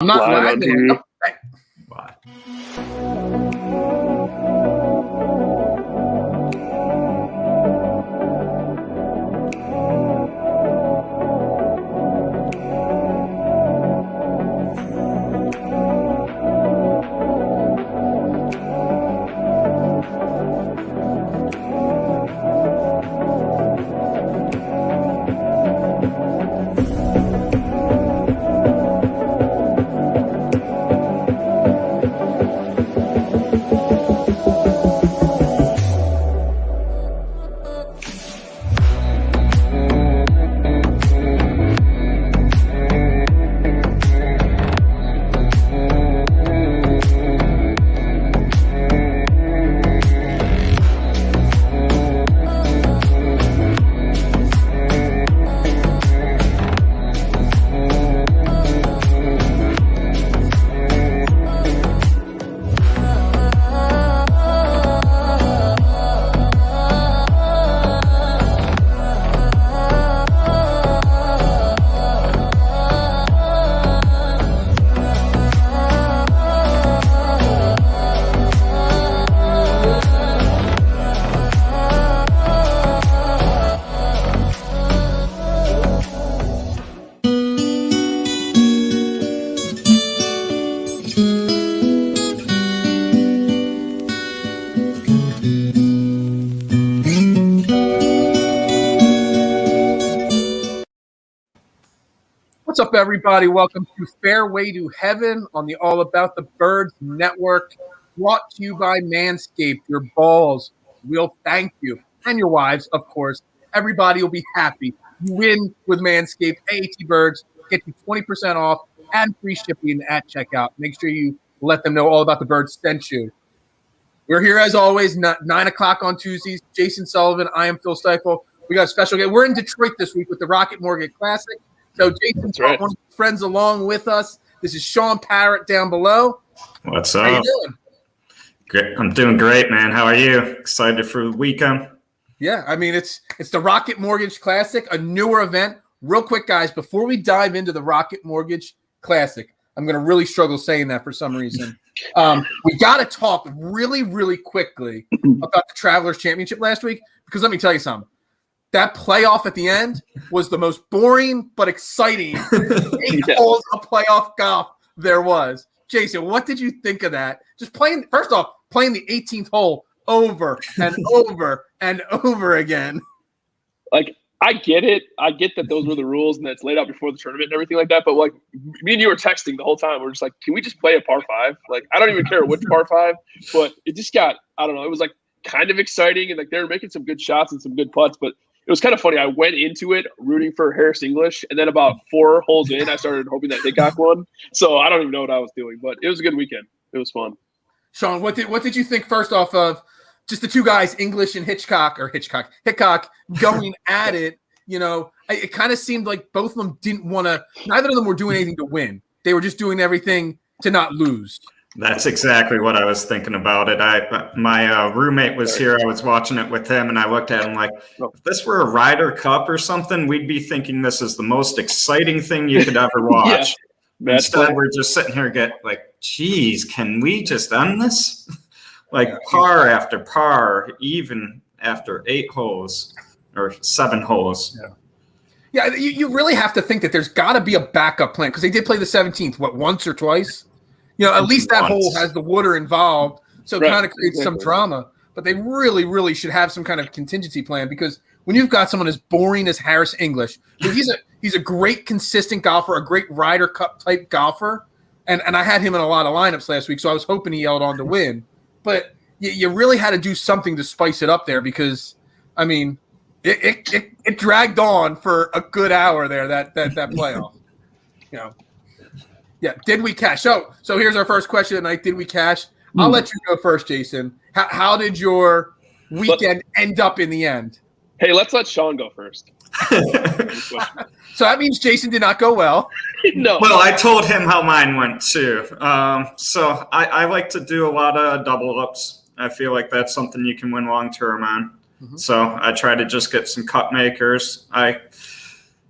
I'm not Live on lagging. TV. Nope. Bye. What's up, everybody? Welcome to Fairway to Heaven on the All About the Birds Network, brought to you by Manscaped. Your balls will thank you, and your wives, of course. Everybody will be happy. You win with Manscaped. AAT Birds get you 20% off and free shipping at checkout. Make sure you let them know All About the Birds sent you. We're here as always, 9 o'clock on Tuesdays. Jason Sullivan, I am Phil Stiefel. We got a special guest. We're in Detroit this week with the Rocket Mortgage Classic. So Jason's brought one of his friends along with us. This is Shaun Parrott down below. What's up? How you doing? Great. I'm doing great, man. How are you? Excited for the weekend? Yeah, I mean, it's the Rocket Mortgage Classic, a newer event. Real quick, guys, before we dive into the Rocket Mortgage Classic, I'm going to really struggle saying that for some reason. We got to talk really, really quickly about the Travelers Championship last week, because let me tell you something. That playoff at the end was the most boring but exciting 8 holes of playoff golf there was. Jason, what did you think of that? Just playing the 18th hole over and over and over again. Like, I get it. I get that those were the rules and that's laid out before the tournament and everything like that. But, like, me and you were texting the whole time. We're just like, can we just play a par 5? Like, I don't even care which par 5. But it just got, I don't know, it was, like, kind of exciting. And, like, they were making some good shots and some good putts. But it was kind of funny. I went into it rooting for Harris English, and then about 4 holes in, I started hoping that Hickok won. So I don't even know what I was doing, but it was a good weekend. It was fun. Shaun, what did you think first off of just the two guys, English and Hickok, going at it? You know, it kind of seemed like both of them didn't want to. Neither of them were doing anything to win. They were just doing everything to not lose. That's exactly what I was thinking about it. My roommate was here. I was watching it with him, and I looked at him like, if this were a Ryder Cup or something, we'd be thinking this is the most exciting thing you could ever watch. Yeah, instead, we're just sitting here geez, can we just end this? Par after par, even after 8 holes or 7 holes. Yeah, you really have to think that there's got to be a backup plan, because they did play the 17th, once or twice? You know, at least that hole has the water involved, so it kind of creates some drama. But they really, really should have some kind of contingency plan, because when you've got someone as boring as Harris English, he's a great consistent golfer, a great Ryder Cup type golfer, and I had him in a lot of lineups last week, so I was hoping he held on to win. But you really had to do something to spice it up there, because, I mean, it dragged on for a good hour there, that playoff. You know. Yeah, did we cash? So here's our first question tonight. Did we cash? I'll let you go first, Jason. How did your weekend end up in the end? Hey, let's let Shaun go first. So that means Jason did not go well. No. Well, I told him how mine went too. So I like to do a lot of double ups. I feel like that's something you can win long term on. Mm-hmm. So I try to just get some cut makers. I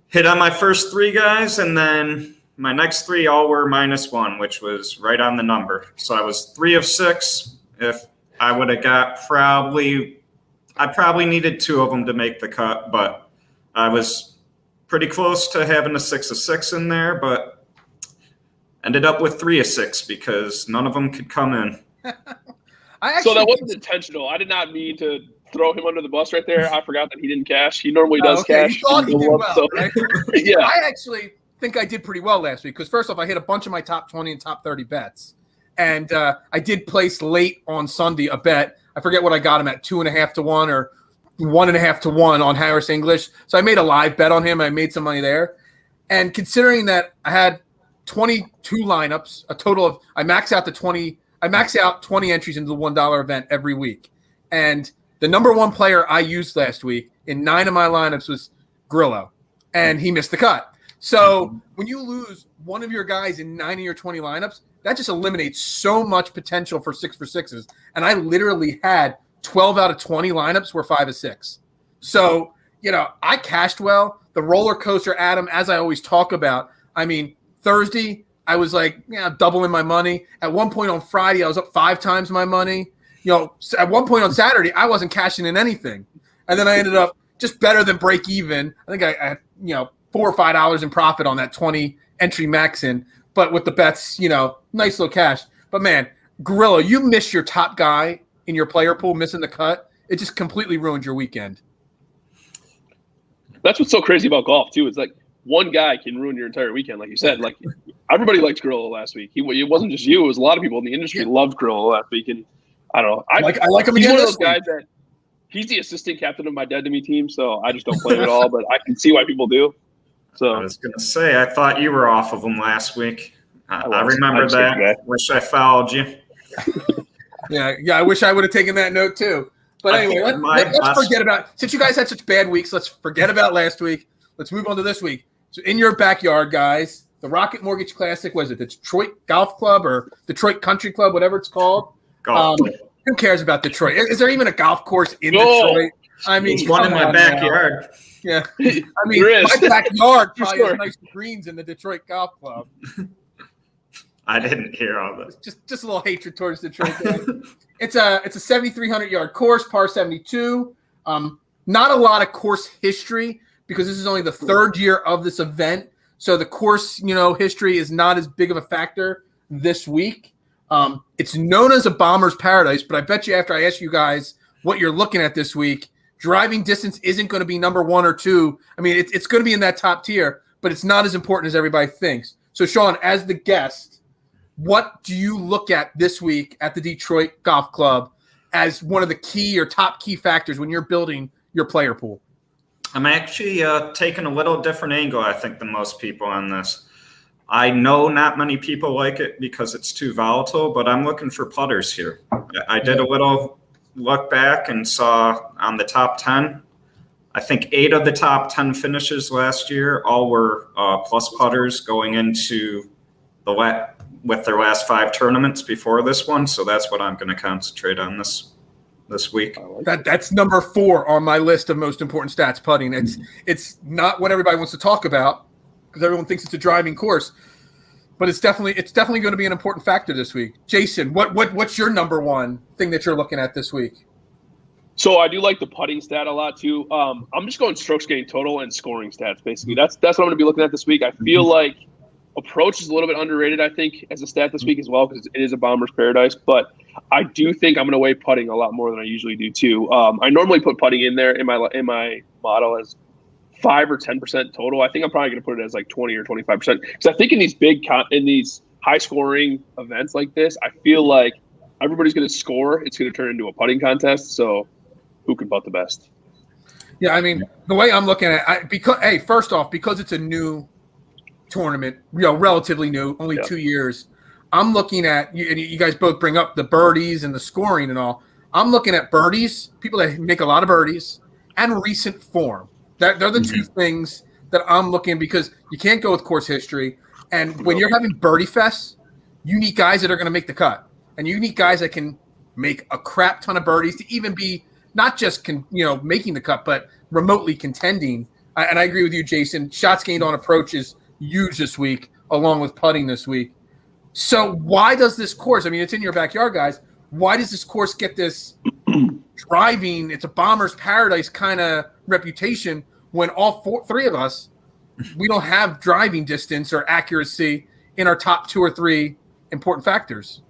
hit on my first 3 guys, and then my next 3 all were -1, which was right on the number. So I was 3 of 6. If I would have got I probably needed 2 of them to make the cut, but I was pretty close to having a 6 of 6 in there, but ended up with 3 of 6 because none of them could come in. So that wasn't intentional. I did not mean to throw him under the bus right there. I forgot that he didn't cash. He normally does cash. You thought he did well, so, right? Yeah. I actually think I did pretty well last week because first off, I hit a bunch of my top 20 and top 30 bets. And I did place late on Sunday a bet. I forget what I got him at, 2.5 to 1 or 1.5 to 1 on Harris English. So I made a live bet on him. I made some money there. And considering that I had 22 lineups, a total of I max out 20 entries into the $1 event every week. And the number one player I used last week in 9 of my lineups was Grillo, and he missed the cut. So when you lose one of your guys in 9 of your 20 lineups, that just eliminates so much potential for 6 for 6s. And I literally had 12 out of 20 lineups were 5 of 6. So, I cashed well. The roller coaster, Adam, as I always talk about, I mean, Thursday, I was like, doubling my money. At one point on Friday, I was up 5 times my money. At one point on Saturday, I wasn't cashing in anything. And then I ended up just better than break even. I think I had, $4 or $5 in profit on that 20 entry max in. But with the bets, nice little cash. But man, Grillo, you missed your top guy in your player pool, missing the cut. It just completely ruined your weekend. That's what's so crazy about golf too. It's like one guy can ruin your entire weekend, like you said. Like everybody liked Grillo last week. It wasn't just you; it was a lot of people in the industry loved Grillo last week. And I don't know. I like him. He's one of those guys that he's the assistant captain of my Dead to Me team, so I just don't play him at all. But I can see why people do. So I was going to say, I thought you were off of him last week. I remember that. Wish I followed you. Yeah. I wish I would have taken that note too. But anyway, let's forget about, since you guys had such bad weeks, let's forget about last week. Let's move on to this week. So in your backyard, guys, the Rocket Mortgage Classic, was it the Detroit Golf Club or Detroit Country Club, whatever it's called? Who cares about Detroit? Is there even a golf course in Detroit? I mean, there's one in my backyard. Yeah. I mean, my backyard probably has nice greens in the Detroit Golf Club. I didn't hear all this. Just a little hatred towards Detroit. It's a 7,300-yard course, par 72. Not a lot of course history because this is only the 3rd year of this event. So the course, history is not as big of a factor this week. It's known as a bomber's paradise, but I bet you after I ask you guys what you're looking at this week, driving distance isn't going to be number 1 or 2. I mean, it's going to be in that top tier, but it's not as important as everybody thinks. So, Shaun, as the guest, what do you look at this week at the Detroit Golf Club as one of the key or top key factors when you're building your player pool? I'm actually taking a little different angle, I think, than most people on this. I know not many people like it because it's too volatile, but I'm looking for putters here. I did a little look back and saw on the top 10, I think 8 of the top 10 finishes last year all were plus putters going into with their last 5 tournaments before this one. So that's what I'm going to concentrate on this week. That's number 4 on my list of most important stats, putting. It's not what everybody wants to talk about because everyone thinks it's a driving course, but it's definitely going to be an important factor this week. Jason, what's your number 1 thing that you're looking at this week? So I do like the putting stat a lot too. I'm just going strokes gained total and scoring stats basically. That's what I'm going to be looking at this week. I feel like approach is a little bit underrated, I think, as a stat this week as well because it is a bomber's paradise. But I do think I'm going to weigh putting a lot more than I usually do too. I normally put putting in there in my model as 5 or 10% total. I think I'm probably going to put it as like 20 or 25% because I think in these high scoring events like this, I feel like everybody's going to score. It's going to turn into a putting contest. So who can putt the best? Yeah, I mean, the way I'm looking at it, first off, because it's a new tournament, relatively new, only 2 years, I'm looking at, and you guys both bring up the birdies and the scoring and all. I'm looking at birdies, people that make a lot of birdies, and recent form. They're the 2 things that I'm looking, because you can't go with course history. And when you're having birdie fests, you need guys that are going to make the cut. And you need guys that can make a crap ton of birdies to even be not just making the cut, but remotely contending. And I agree with you, Jason. Shots gained on approach is huge this week. along with putting this week. So why does this course, I mean, it's in your backyard, guys. Why does this course get this driving, it's a bomber's paradise kind of reputation when three of us, we don't have driving distance or accuracy in our top 2 or 3 important factors?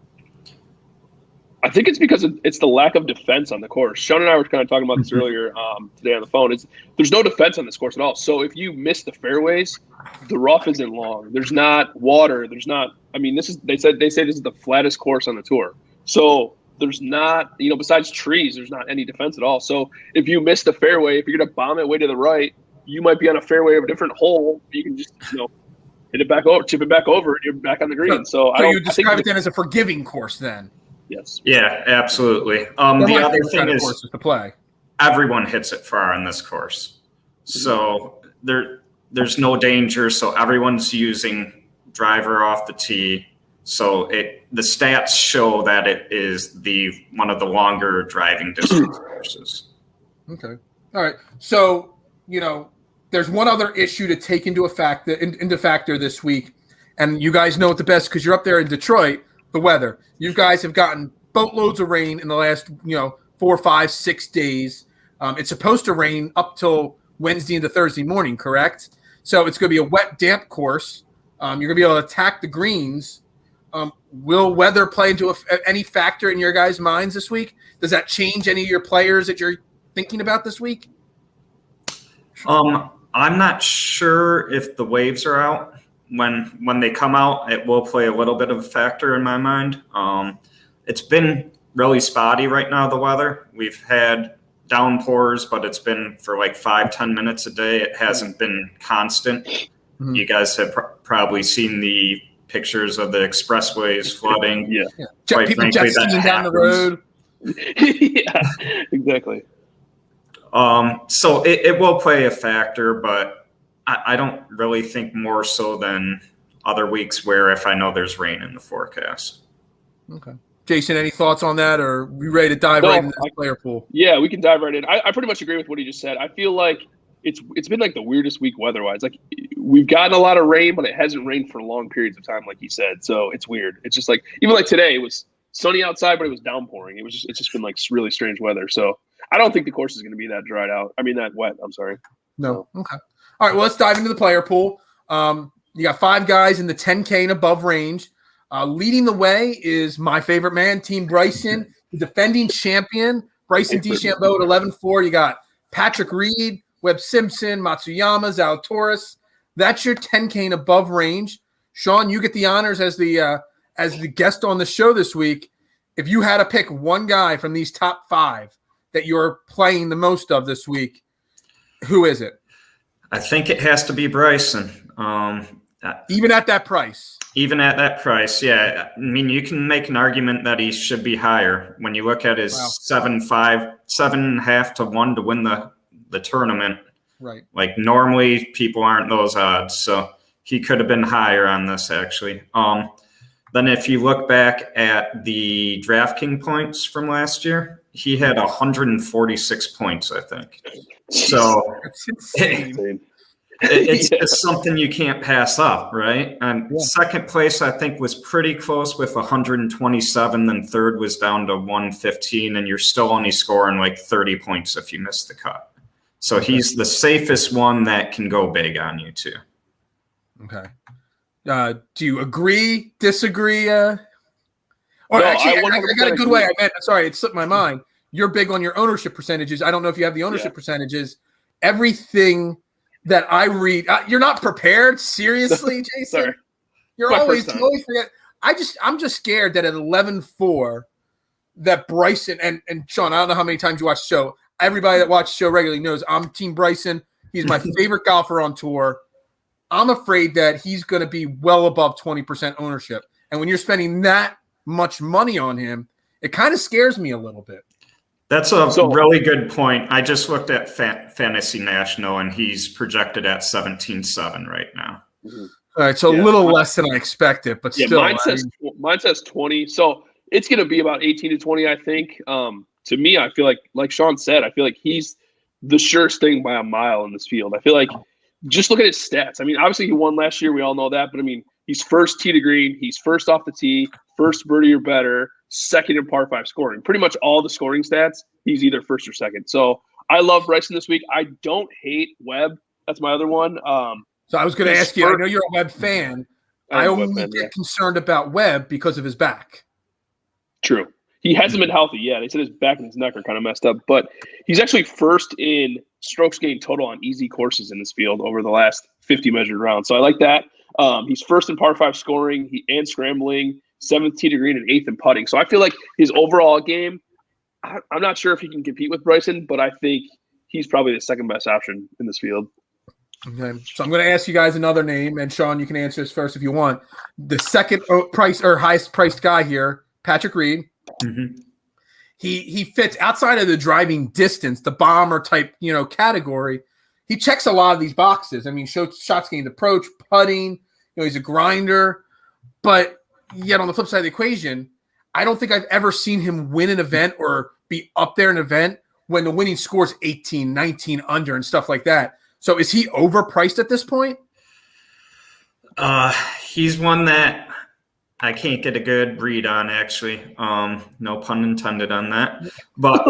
I think it's because it's the lack of defense on the course. Shaun and I were kind of talking about this earlier today on the phone. There's no defense on this course at all. So if you miss the fairways, the rough isn't long. There's not water. There's not. I mean, they say this is the flattest course on the tour. So there's not, besides trees, there's not any defense at all. So if you miss the fairway, if you're going to bomb it way to the right, you might be on a fairway of a different hole. You can just hit it back over, chip it back over, and you're back on the green. So you describe it then as a forgiving course then. Yes. Yeah, absolutely. The other thing is to play. Everyone hits it far on this course. So there's no danger. So everyone's using driver off the tee. So the stats show that it is one of the longer driving distance courses. Okay. All right. So, there's one other issue to take into factor this week. And you guys know it the best because you're up there in Detroit. The weather. You guys have gotten boatloads of rain in the last, 4, 5, 6 days. It's supposed to rain up till Wednesday into Thursday morning, correct? So it's going to be a wet, damp course. You're going to be able to attack the greens. Will weather play into any factor in your guys' minds this week? Does that change any of your players that you're thinking about this week? I'm not sure if the waves are out. When they come out, it will play a little bit of a factor in my mind. It's been really spotty right now, the weather. We've had downpours, but it's been for like 5-10 minutes a day. It hasn't been constant. Mm-hmm. You guys have probably seen the pictures of the expressways flooding. Yeah. People jet skiing down the road. Yeah, exactly. So it will play a factor, but I don't really think more so than other weeks where if I know there's rain in the forecast. Okay. Jason, any thoughts on that, or are we ready to dive right into the player pool? Yeah, we can dive right in. I pretty much agree with what he just said. I feel like it's been like the weirdest week weather-wise. Like we've gotten a lot of rain, but it hasn't rained for long periods of time, like he said. So it's weird. It's just like even like today, it was sunny outside, but it was downpouring. It's just been like really strange weather. So I don't think the course is going to be that dried out. I mean that wet. I'm sorry. No. Okay. All right, well, let's dive into the player pool. You got 5 guys in the 10K and above range. Leading the way is my favorite man, Team Bryson, the defending champion, Bryson DeChambeau at 11-4. You got Patrick Reed, Webb Simpson, Matsuyama, Zalatoris. That's your 10K and above range. Shaun, you get the honors as the guest on the show this week. If you had to pick one guy from these top 5 that you're playing the most of this week, who is it? I think it has to be Bryson. Even at that price? Even at that price, yeah. I mean, you can make an argument that he should be higher. When you look at his 7.5 to 1 to win the tournament. Right. Like normally people aren't those odds. So he could have been higher on this actually. Then if you look back at the DraftKings points from last year, he had 146 points, I think. So that's insane. It's just something you can't pass up, right? And second place, I think, was pretty close with 127. Then third was down to 115, and you're still only scoring like 30 points if you miss the cut. So he's the safest one that can go big on you too. Okay. Do you agree? Disagree? Or no, actually, I got a good way. I meant. Sorry, it slipped my mind. You're big on your ownership percentages. I don't know if you have the ownership percentages. Everything that I read, you're not prepared. Seriously, Jason. Sorry. You're always forget. I'm just scared that at 11-4, that Bryson and Shaun. I don't know how many times you watch the show. Everybody that watches the show regularly knows I'm Team Bryson. He's my favorite golfer on tour. I'm afraid that he's going to be well above 20% ownership. And when you're spending that much money on him, it kind of scares me a little bit. That's a really good point. I just looked at Fantasy National, and he's projected at 17.7 right now. Mm-hmm. All right, so a little less than I expected, but still. Mine says 20. So it's going to be about 18 to 20, I think. To me, I feel like Shaun said, I feel like he's the surest thing by a mile in this field. I feel like just look at his stats. I mean, obviously he won last year. We all know that. But, I mean, He's first tee to green. He's first off the tee, first birdie or better, second in par 5 scoring. Pretty much all the scoring stats, he's either first or second. So I love Bryson this week. I don't hate Webb. That's my other one. So I was going to ask you, I know you're a Webb fan. I only get concerned about Webb because of his back. True. He hasn't been healthy. Yeah, they said his back and his neck are kind of messed up. But he's actually first in strokes gained total on easy courses in this field over the last 50 measured rounds. So I like that. He's first in par 5 scoring and scrambling, 7th tee to green, and 8th in putting. So I feel like his overall game, I'm not sure if he can compete with Bryson, but I think he's probably the second best option in this field. Okay. So I'm going to ask you guys another name, and Shaun, you can answer this first if you want. The second price or highest priced guy here, Patrick Reed. Mm-hmm. He fits outside of the driving distance, the bomber type, category. He checks a lot of these boxes. I mean, shots gained approach, putting. He's a grinder, but yet on the flip side of the equation, I don't think I've ever seen him win an event or be up there in an event when the winning score is 18, 19 under and stuff like that. So is he overpriced at this point? He's one that I can't get a good read on, actually. No pun intended on that. But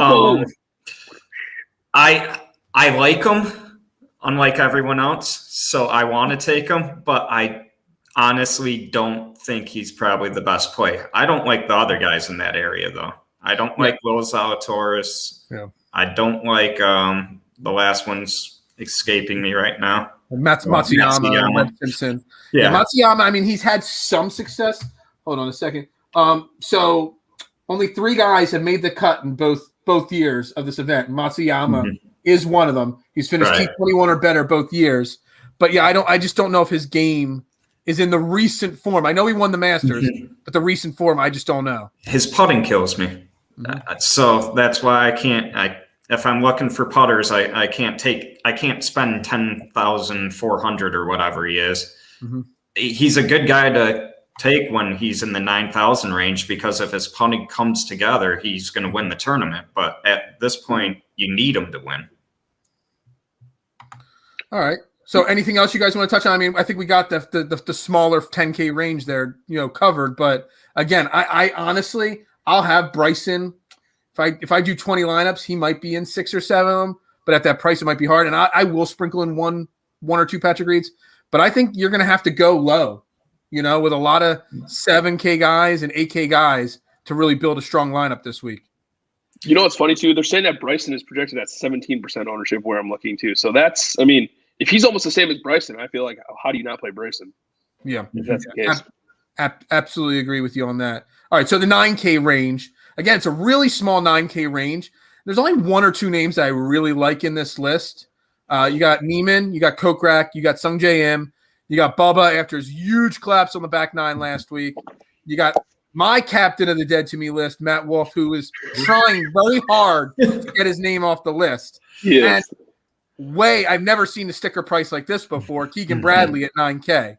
I like him, unlike everyone else, so I want to take him, but I honestly don't think he's probably the best play. I don't like the other guys in that area, though. I don't like Los Zalatoris. Yeah. I don't like the last one's escaping me right now. Matsuyama, Webb Simpson. Yeah, Matsuyama, I mean, he's had some success. Hold on a second. So only 3 guys have made the cut in both years of this event. Matsuyama is one of them. He's finished T21 or better both years. But yeah, I just don't know if his game is in the recent form. I know he won the Masters, but the recent form, I just don't know. His putting kills me. So that's why I can't. If I'm looking for putters, I can't spend 10,400 or whatever he is. He's a good guy to take when he's in the 9,000 range, because if his putting comes together, he's going to win the tournament. But at this point, you need him to win. All right. So anything else you guys want to touch on? I mean, I think we got the smaller 10K range there, covered. But again, I honestly, I'll have Bryson. If I do 20 lineups, he might be in 6 or 7 of them. But at that price, it might be hard. And I will sprinkle in one or two Patrick Reeds. But I think you're going to have to go low, with a lot of 7K guys and 8K guys to really build a strong lineup this week. You know what's funny, too? They're saying that Bryson is projected at 17% ownership where I'm looking, too. So that's, I mean, if he's almost the same as Bryson, I feel like, how do you not play Bryson? Yeah. If that's the case. Absolutely agree with you on that. All right, so the 9K range. Again, it's a really small 9K range. There's only 1 or 2 names that I really like in this list. You got Neiman, you got Kokrak, you got Sung J M, you got Bubba after his huge collapse on the back 9 last week. You got my captain of the Dead to Me list, Matt Wolff, who is trying very hard to get his name off the list. Yes. And I've never seen a sticker price like this before. Keegan Bradley at 9K.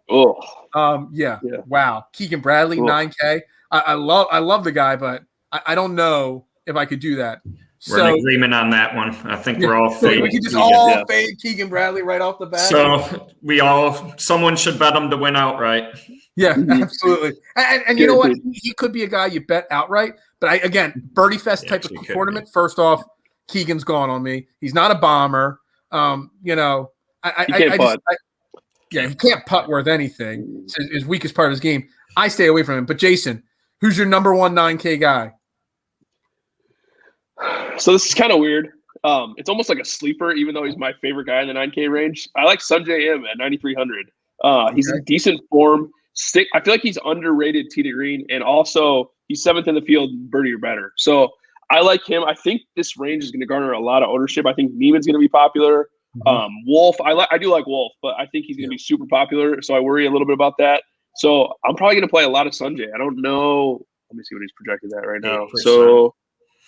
Yeah. Wow. Keegan Bradley, 9K. I love the guy, but I don't know if I could do that. We're in agreement on that one. I think we're all fading. We could just all fade Keegan Bradley right off the bat. So someone should bet him to win outright. Yeah, absolutely. And you know what? He could be a guy you bet outright. But again, Birdie Fest type of tournament. First off, Keegan's gone on me. He's not a bomber. He can't putt worth anything. It's his weakest part of his game. I stay away from him. But Jason, who's your number 1 9K guy? So this is kind of weird. It's almost like a sleeper, even though he's my favorite guy in the 9K range. I like Sanjay M at 9,300. He's in decent form. I feel like he's underrated tee to green, and also he's 7th in the field, birdie or better. So I like him. I think this range is going to garner a lot of ownership. I think Neiman's going to be popular. Wolff, I do like Wolff, but I think he's going to be super popular. So I worry a little bit about that. So I'm probably going to play a lot of Sanjay. I don't know. Let me see what he's projected at right now. 8%. So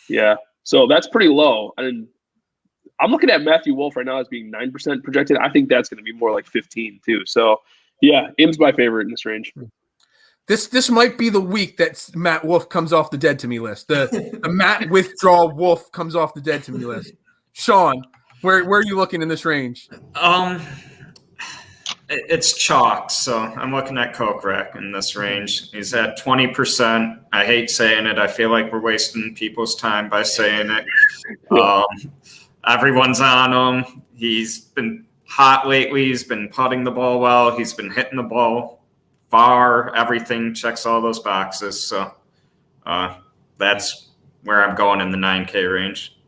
yeah. So that's pretty low. And I'm looking at Matthew Wolff right now as being 9% projected. I think that's going to be more like 15 too. So yeah, Im's my favorite in this range. This might be the week that Matt Wolff comes off the Dead to Me list. The Matt Withdrawal Wolff comes off the Dead to Me list. Shaun, where are you looking in this range? It's chalk, so I'm looking at Kokrak in this range. He's at 20%. I hate saying it. I feel like we're wasting people's time by saying it. Everyone's on him. He's been hot lately. He's been putting the ball well. He's been hitting the ball far. Everything checks all those boxes. So that's where I'm going in the 9K range.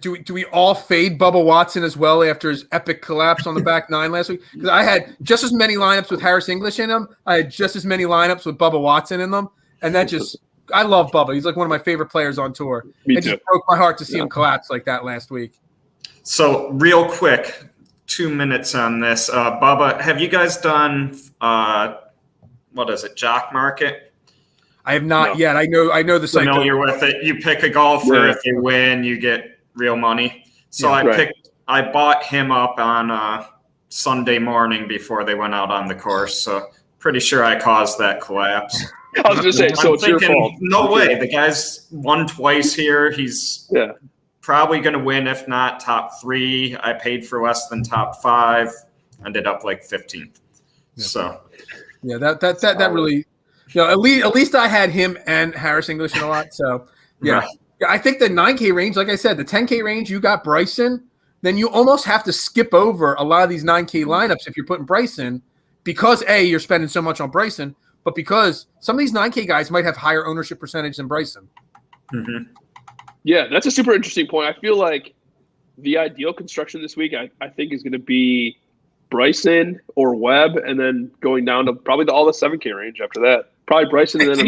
Do we all fade Bubba Watson as well after his epic collapse on the back nine last week? Because I had just as many lineups with Harris English in them. I had just as many lineups with Bubba Watson in them. And that just – I love Bubba. He's like one of my favorite players on tour. It just broke my heart to see him collapse like that last week. So real quick, 2 minutes on this. Bubba, have you guys done what is it, Jock Market? I have not yet. I know the site. Familiar with it. You pick a golfer. If you win, you get real money. So I bought him up on Sunday morning before they went out on the course. So pretty sure I caused that collapse. I was going to say, so it's your fault. No way. The guy's won twice here. He's probably going to win, if not top 3. I paid for less than top 5. Ended up like 15th. Yeah. So that really. At least I had him and Harris English in a lot. So, yeah, I think the 9K range, like I said, the 10K range, you got Bryson. Then you almost have to skip over a lot of these 9K lineups if you're putting Bryson because, A, you're spending so much on Bryson, but because some of these 9K guys might have higher ownership percentage than Bryson. Mm-hmm. Yeah, that's a super interesting point. I feel like the ideal construction this week, I think, is going to be Bryson or Webb, and then going down to probably all the 7K range after that. Probably Bryson. And then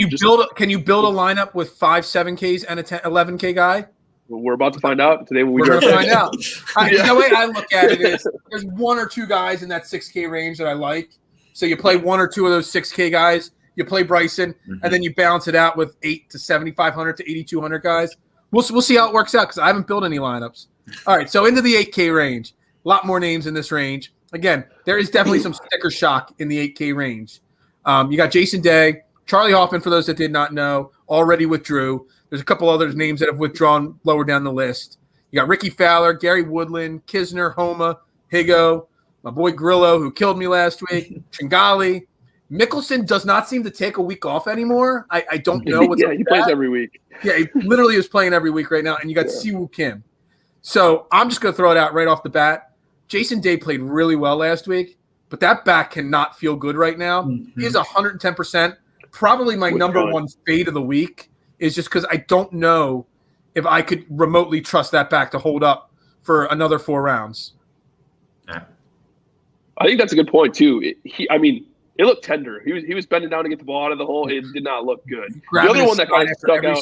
can you build a lineup with 5 7Ks and a 11K guy? We're about to find out today. We're going to find out. The way I look at it is there's 1 or 2 guys in that 6K range that I like. So you play 1 or 2 of those 6K guys. You play Bryson, and then you balance it out with 8 to 7,500 to 8,200 guys. We'll see how it works out because I haven't built any lineups. All right, so into the 8K range. A lot more names in this range. Again, there is definitely some sticker shock in the 8K range. You got Jason Day. Charlie Hoffman, for those that did not know, already withdrew. There's a couple other names that have withdrawn lower down the list. You got Ricky Fowler, Gary Woodland, Kisner, Homa, Higo, my boy Grillo, who killed me last week, Tringali. Mickelson does not seem to take a week off anymore. I don't know what's he plays every week. Yeah, he literally is playing every week right now. And you got Siwoo Kim. So I'm just going to throw it out right off the bat. Jason Day played really well last week, but that back cannot feel good right now. He is 110%. Probably my number one fade of the week is just because I don't know if I could remotely trust that back to hold up for another 4 rounds. I think that's a good point too. It looked tender. He was bending down to get the ball out of the hole. It did not look good. The other one that kind of stuck out.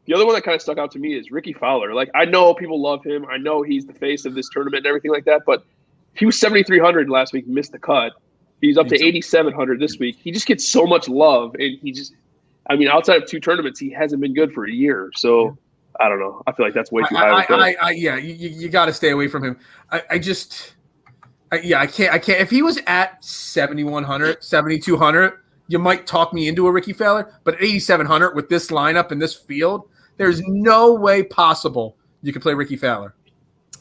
The other one that kind of stuck out to me is Ricky Fowler. Like, I know people love him. I know he's the face of this tournament and everything like that. But he was 7,300 last week, missed the cut. He's up to 8,700 this week. He just gets so much love, and outside of 2 tournaments, he hasn't been good for a year. So I don't know. I feel like that's way too high. You got to stay away from him. I can't. If he was at 7,100, 7,200, you might talk me into a Ricky Fowler. But at 8,700 with this lineup and this field, there's no way possible you could play Ricky Fowler.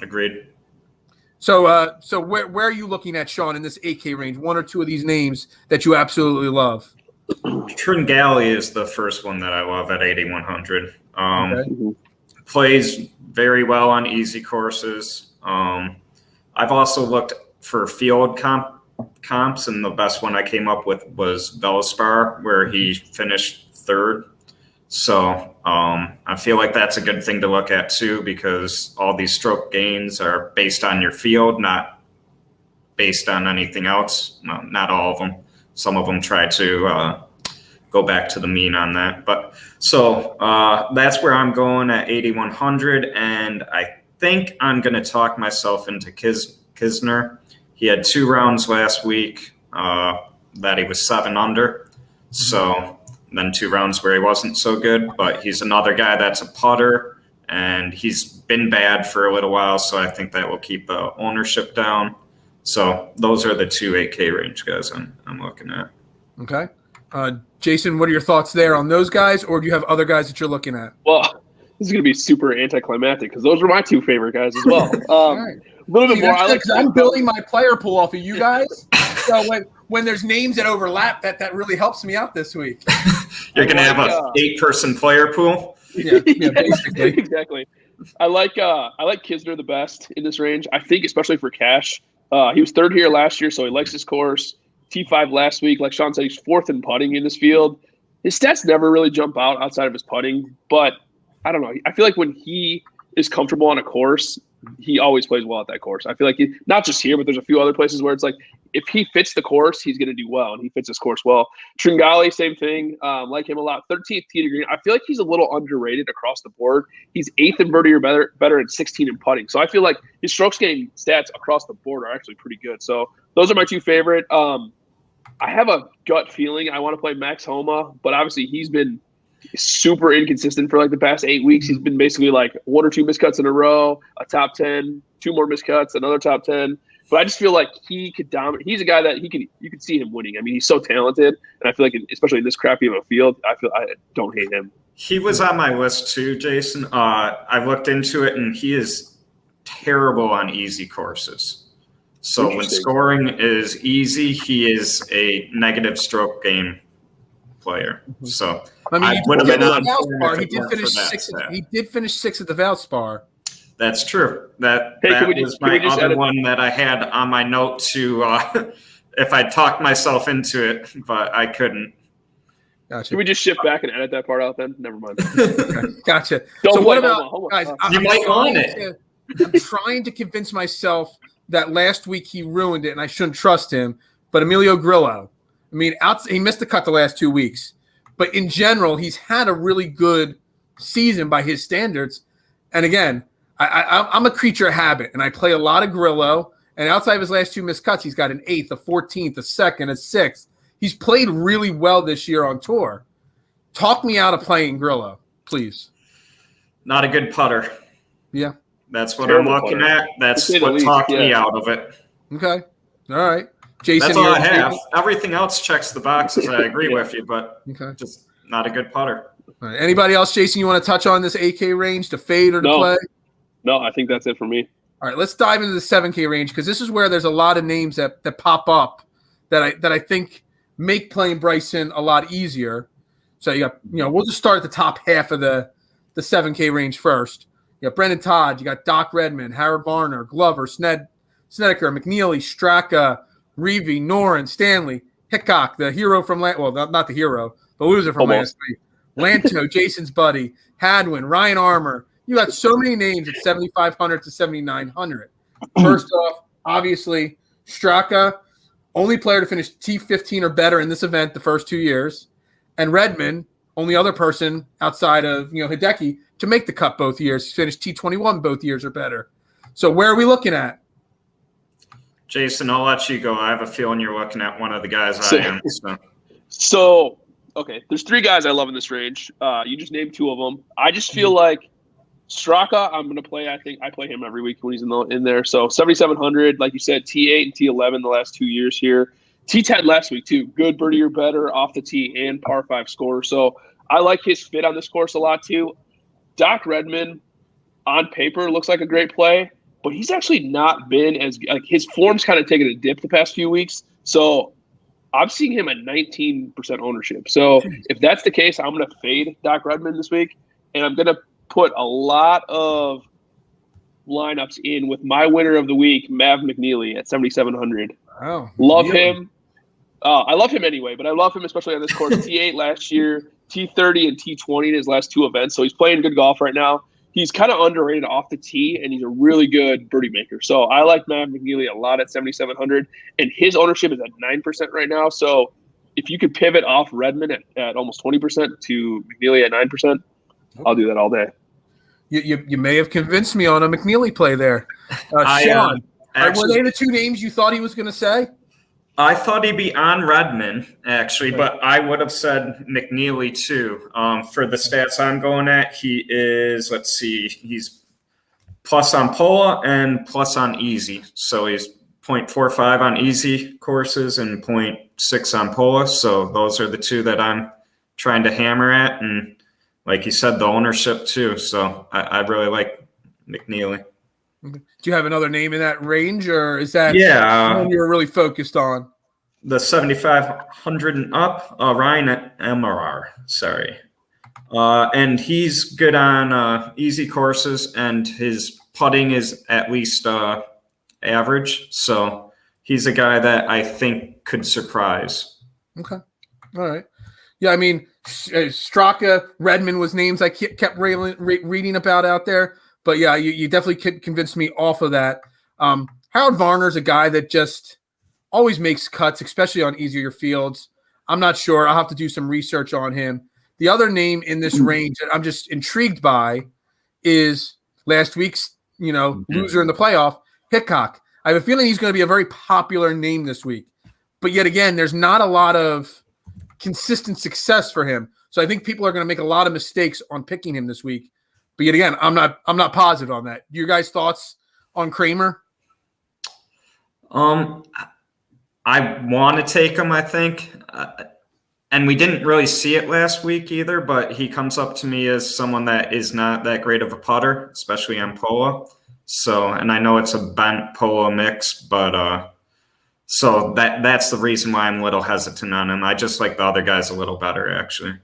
Agreed. So where are you looking at, Shaun, in this 8K range? 1 or 2 of these names that you absolutely love. Tringali is the first one that I love at 8,100. Plays very well on easy courses. I've also looked for field comps, and the best one I came up with was Velospar, where he finished 3rd. So I feel like that's a good thing to look at too, because all these stroke gains are based on your field, not based on anything else. No, not all of them. Some of them try to go back to the mean on that. But so that's where I'm going at 8,100, and I think I'm going to talk myself into Kisner. He had 2 rounds last week that he was 7 under. So then 2 rounds where he wasn't so good, but he's another guy that's a putter, and he's been bad for a little while, so I think that will keep ownership down. So those are the 2 8K range guys I'm looking at. Okay. Jason, what are your thoughts there on those guys, or do you have other guys that you're looking at? Well, This is going to be super anticlimactic because those were my two favorite guys as well. Right. A little bit more. I'm building my player pool off of you guys. So when there's names that overlap, that really helps me out this week. You're going to have a 8-person player pool. Yeah, basically. Exactly. I like Kisner the best in this range. I think especially for cash. He was third here last year, so he likes his course. T5 last week, like Shaun said, he's fourth in putting in this field. His stats never really jump out outside of his putting, but I don't know. I feel like when he is comfortable on a course, he always plays well at that course. I feel like not just here, but there's a few other places where it's like if he fits the course, he's going to do well, and he fits his course well. Tringali, same thing. Like him a lot. 13th tee to green. I feel like he's a little underrated across the board. He's 8th in birdie or better, and 16 in putting. So I feel like his strokes gain stats across the board are actually pretty good. So those are my two favorite. I have a gut feeling I want to play Max Homa, but obviously he's been super inconsistent for like the past 8 weeks. He's been basically like 1 or 2 miscuts in a row, a top 10, 2 more miscuts, another top 10. But I just feel like he could dominate. He's a guy that you could see him winning. I mean, he's so talented, and I feel like especially in this crappy of a field, I don't hate him. He was on my list too, Jason. I looked into it, and he is terrible on easy courses. So when scoring is easy, he is a negative stroke game player. So I mean, would have been on he did finish sixth. He did finish 6th at the Valspar. That's true. That was my other one that I had on my note to if I talked myself into it, but I couldn't. Gotcha. Can we just shift back and edit that part out then? Never mind. Gotcha. So what about guys? You might want it. I'm trying to convince myself that last week he ruined it and I shouldn't trust him. But Emilio Grillo, I mean, he missed the cut the last 2 weeks. But in general, he's had a really good season by his standards. And again, I'm a creature of habit, and I play a lot of Grillo. And outside of his last 2 missed cuts, he's got an 8th, a 14th, a 2nd, a 6th. He's played really well this year on tour. Talk me out of playing Grillo, please. Not a good putter. Yeah. That's what I'm looking at. That's what talked me out of it. Okay. All right. Jason, that's all I have. Everything else checks the boxes. I agree with you, but just not a good putter. All right. Anybody else, Jason, you want to touch on this 8K range to fade or to play? No, I think that's it for me. All right, let's dive into the 7K range because this is where there's a lot of names that pop up that I think make playing Bryson a lot easier. So you got, we'll just start at the top half of the 7K range first. You got Brendan Todd, you got Doc Redman, Howard Varner, Glover, Snedeker, McNeely, Straka, Reeve, Noren, Stanley, Hickok, the hero from not the hero, the loser from last week. Lanto, Jason's buddy, Hadwin, Ryan Armour. You got so many names at 7,500 to 7,900. First off, obviously, Straka, only player to finish T15 or better in this event the first 2 years, and Redman, only other person outside of Hideki to make the cut both years. He's finished T21 both years or better. So where are we looking at? Jason, I'll let you go. I have a feeling you're looking at one of the guys I am. So, okay, there's 3 guys I love in this range. You just named 2 of them. I just feel like Straka, I'm going to play. I think I play him every week when he's in there. So 7,700, like you said, T8 and T11 the last 2 years here. T10 last week too. Good birdie or better off the tee and par 5 scorer. So I like his fit on this course a lot too. Doc Redman on paper looks like a great play, but he's actually not been as like his form's kind of taken a dip the past few weeks. So I'm seeing him at 19% ownership. So if that's the case, I'm going to fade Doc Redman this week, and I'm going to put a lot of lineups in with my winner of the week, Mav McNeely at 7,700. Wow. Love him. I love him anyway, but I love him especially on this course. T8 last year, T30 and T20 in his last 2 events. So he's playing good golf right now. He's kind of underrated off the tee, and he's a really good birdie maker. So I like Mav McNeely a lot at 7,700, and his ownership is at 9% right now. So if you could pivot off Redman at almost 20% to McNeely at 9%, I'll do that all day. You may have convinced me on a McNeely play there. Shaun, were they the 2 names you thought he was going to say? I thought he'd be on Redman, actually, but I would have said McNeely too. For the stats I'm going at, he is, he's plus on Pola and plus on easy. So he's 0.45 on easy courses and 0.6 on Pola. So those are the 2 that I'm trying to hammer at. And like you said, the ownership too. So I really like McNeely. Do you have another name in that range, or is that one you're really focused on? The 7,500 and up, Ryan Emarar. Sorry. And he's good on easy courses, and his putting is at least average. So he's a guy that I think could surprise. Okay. All right. Yeah, I mean, Straka, Redmond was names I kept reading about out there. But, yeah, you definitely convinced me off of that. Harold Varner's a guy that just always makes cuts, especially on easier fields. I'm not sure. I'll have to do some research on him. The other name in this range that I'm just intrigued by is last week's, loser in the playoff, Hickok. I have a feeling he's going to be a very popular name this week. But yet again, there's not a lot of consistent success for him. So I think people are going to make a lot of mistakes on picking him this week. But yet again, I'm not positive on that. Your guys' thoughts on Kramer? I want to take him, I think. And we didn't really see it last week either, but he comes up to me as someone that is not that great of a putter, especially on Poa. So, and I know it's a bent Poa mix, but so that's the reason why I'm a little hesitant on him. I just like the other guys a little better, actually.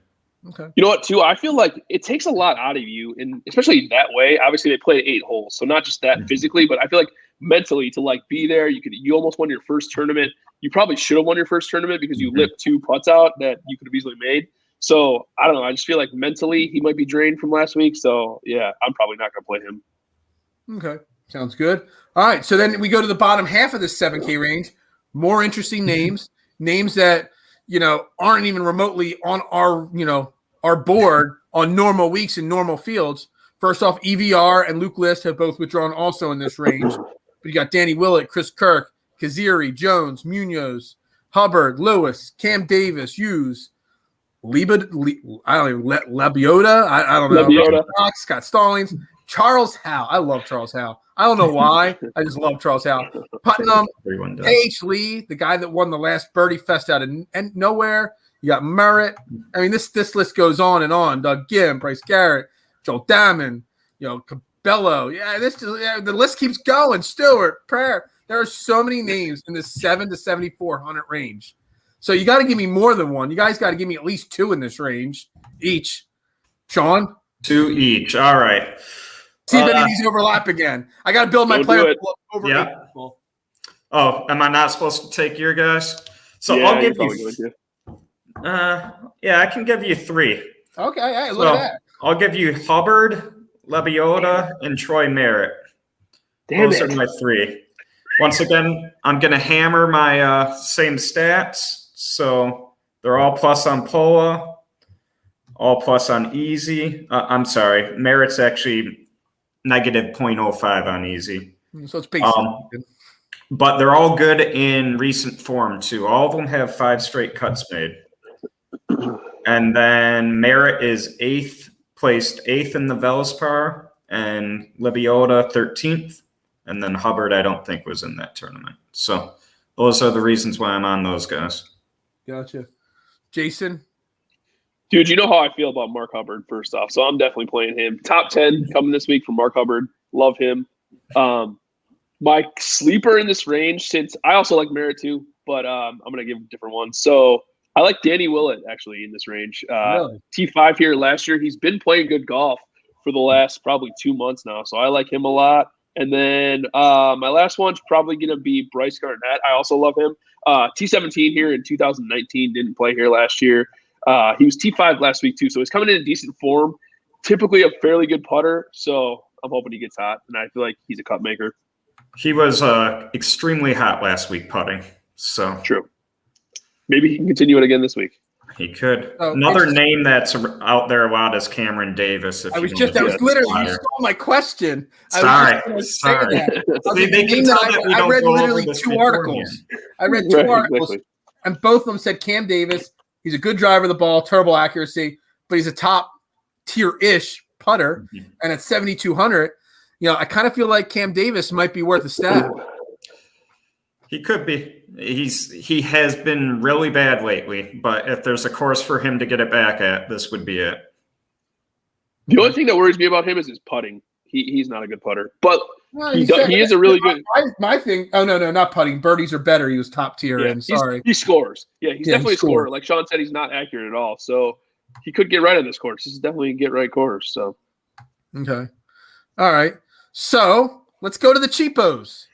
Okay. You know what, too? I feel like it takes a lot out of you, and especially that way. Obviously, they played 8 holes, so not just that physically, but I feel like mentally to be there. You almost won your first tournament. You probably should have won your first tournament because you lipped 2 putts out that you could have easily made. So I don't know. I just feel like mentally he might be drained from last week. So yeah, I'm probably not going to play him. Okay, sounds good. All right, so then we go to the bottom half of this 7K range. More interesting names that aren't even remotely on our board on normal weeks and normal fields. First off, EVR and Luke List have both withdrawn also in this range. But you got Danny Willett, Chris Kirk, Kaziri, Jones, Munoz, Hubbard, Lewis, Cam Davis, Hughes, Labiota. I don't know. Labiota. Scott Stallings, Charles Howe. I love Charles Howe. I don't know why. I just love Charles Howe. Putnam, H. Lee, the guy that won the last Birdie Fest out of nowhere. You got Merritt. I mean, this list goes on and on. Doug Gim, Bryce Garrett, Joel Damon, Cabello. Yeah, the list keeps going. Stewart, Prayer. There are so many names in this 7 to 7,400 range. So you got to give me more than one. You guys got to give me at least 2 in this range each. Sean? 2 each. All right. See if any of these overlap again. I got to build my player over 8 people. Oh, am I not supposed to take your guys? So yeah, I'll give you. I can give you 3. Okay, hey, look at that. I'll give you Hubbard, Labiota, and Troy Merritt. Those are my 3. Once again, I'm going to hammer my same stats. So they're all plus on Poa, all plus on easy. I'm sorry. Merritt's actually negative 0.05 on easy. So it's basic. But they're all good in recent form, too. All of them have 5 straight cuts made. And then Merritt is placed 8th in the Veluspar, and Labiota 13th. And then Hubbard, I don't think, was in that tournament. So those are the reasons why I'm on those guys. Gotcha. Jason? Dude, you know how I feel about Mark Hubbard, first off. So I'm definitely playing him. Top 10 coming this week from Mark Hubbard. Love him. My sleeper in this range, since I also like Merritt too, but I'm going to give him different ones. So I like Danny Willett, actually, in this range. Really? T5 here last year. He's been playing good golf for the last probably 2 months now. So I like him a lot. And then my last one's probably going to be Bryce Garnett. I also love him. T17 here in 2019, didn't play here last year. He was T5 last week too, so he's coming in decent form. Typically a fairly good putter, so I'm hoping he gets hot, and I feel like he's a cut maker. He was extremely hot last week putting. So true. Maybe he can continue it again this week. He could. Another name that's out there a lot is Cameron Davis. That was literally, you stole my question. Sorry. I read literally 2 articles. I read 2 articles, and both of them said Cam Davis, he's a good driver of the ball, turbo accuracy, but he's a top tier-ish putter. And at 7,200, I kind of feel like Cam Davis might be worth a stab. He could be. He has been really bad lately, but if there's a course for him to get it back at, this would be it. The only thing that worries me about him is his putting. He's not a good putter, but Well, he is a really good. My thing. Oh no, not putting. Birdies are better. He was top tier. Yeah, And sorry, he scores. Yeah, he's definitely a scorer. Like Shaun said, he's not accurate at all. So he could get right on this course. This is definitely a get right course. So okay, all right. So let's go to the cheapos.